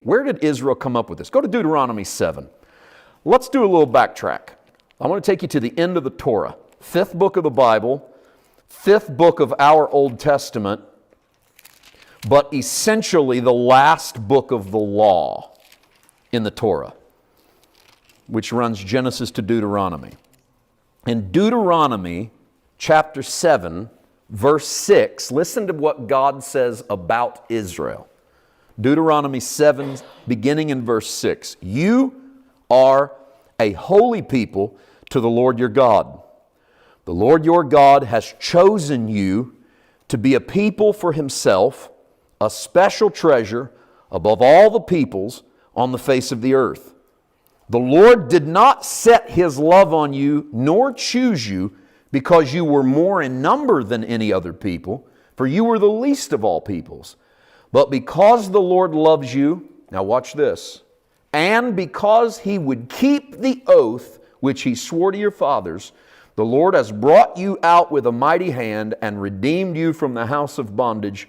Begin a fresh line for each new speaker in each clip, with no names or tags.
Where did Israel come up with this? Go to Deuteronomy 7. Let's do a little backtrack. I want to take you to the end of the Torah, fifth book of the Bible, fifth book of our Old Testament, but essentially the last book of the law in the Torah, which runs Genesis to Deuteronomy. In Deuteronomy chapter 7, verse 6, listen to what God says about Israel. Deuteronomy 7, beginning in verse 6. You are a holy people to the Lord your God. The Lord your God has chosen you to be a people for Himself, a special treasure above all the peoples on the face of the earth. The Lord did not set His love on you, nor choose you, because you were more in number than any other people, for you were the least of all peoples. But because the Lord loves you, now watch this, and because He would keep the oath which He swore to your fathers, the Lord has brought you out with a mighty hand and redeemed you from the house of bondage,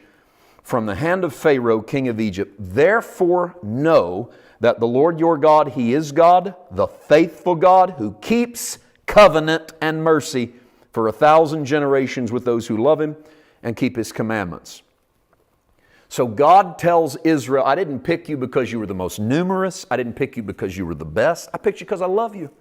from the hand of Pharaoh, king of Egypt. Therefore know that the Lord your God, He is God, the faithful God, who keeps covenant and mercy for 1,000 generations with those who love Him and keep His commandments. So God tells Israel, I didn't pick you because you were the most numerous. I didn't pick you because you were the best. I picked you because I love you.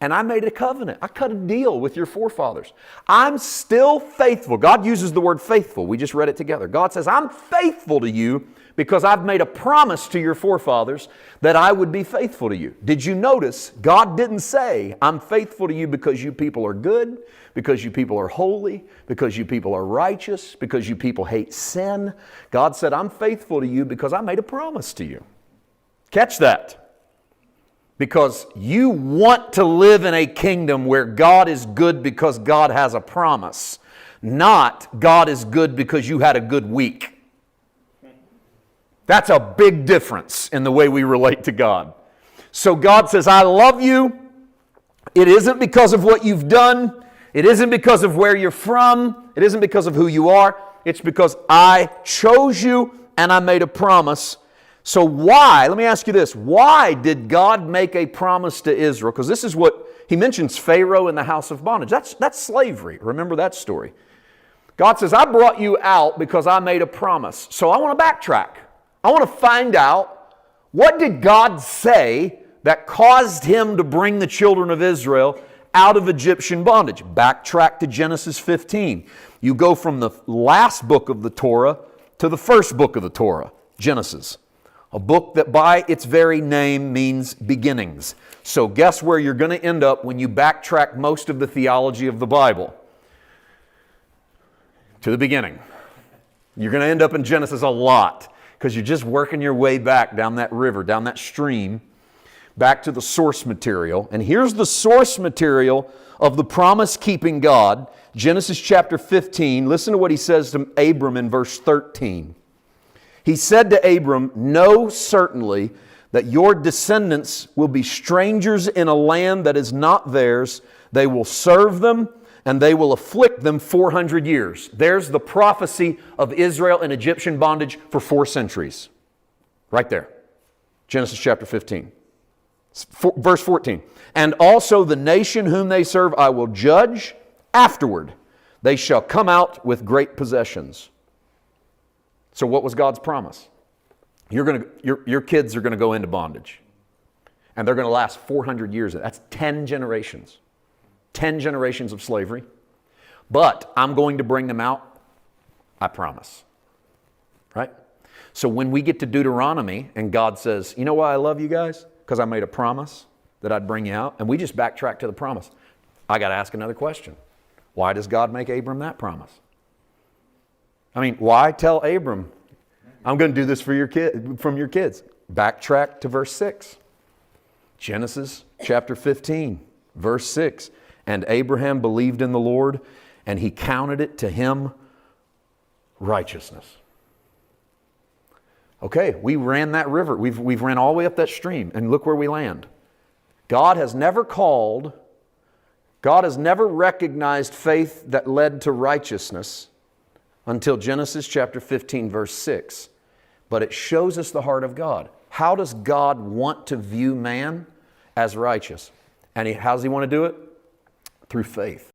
And I made a covenant. I cut a deal with your forefathers. I'm still faithful. God uses the word faithful. We just read it together. God says, I'm faithful to you because I've made a promise to your forefathers that I would be faithful to you. Did you notice God didn't say, I'm faithful to you because you people are good, because you people are holy, because you people are righteous, because you people hate sin. God said, I'm faithful to you because I made a promise to you. Catch that. Because you want to live in a kingdom where God is good because God has a promise, not God is good because you had a good week. That's a big difference in the way we relate to God. So God says, I love you. It isn't because of what you've done. It isn't because of where you're from. It isn't because of who you are. It's because I chose you and I made a promise. So why, let me ask you this, why did God make a promise to Israel? Because this is what, He mentions Pharaoh in the house of bondage. That's slavery. Remember that story. God says, I brought you out because I made a promise. So I want to backtrack. I want to find out, what did God say that caused Him to bring the children of Israel out of Egyptian bondage? Backtrack to Genesis 15. You go from the last book of the Torah to the first book of the Torah, Genesis. A book that by its very name means beginnings. So guess where you're going to end up when you backtrack most of the theology of the Bible? To the beginning. You're going to end up in Genesis a lot because you're just working your way back down that river, down that stream, back to the source material. And here's the source material of the promise-keeping God. Genesis chapter 15. Listen to what He says to Abram in verse 13. He said to Abram, know certainly that your descendants will be strangers in a land that is not theirs. They will serve them and they will afflict them 400 years. There's the prophecy of Israel in Egyptian bondage for 4 centuries. Right there. Genesis chapter 15. Verse 14. And also the nation whom they serve I will judge afterward. They shall come out with great possessions. So what was God's promise? Your kids are going to go into bondage. And they're going to last 400 years. That's 10 generations. 10 generations of slavery. But I'm going to bring them out. I promise. Right? So when we get to Deuteronomy and God says, you know why I love you guys? Because I made a promise that I'd bring you out. And we just backtrack to the promise. I got to ask another question. Why does God make Abram that promise? I mean, why tell Abram, I'm going to do this for your from your kids? Backtrack to verse 6. Genesis chapter 15, verse 6. And Abraham believed in the Lord, and He counted it to him righteousness. Okay, we ran that river. We've ran all the way up that stream, and look where we land. God has never recognized faith that led to righteousness until Genesis chapter 15, verse 6. But it shows us the heart of God. How does God want to view man? As righteous. And how does He want to do it? Through faith.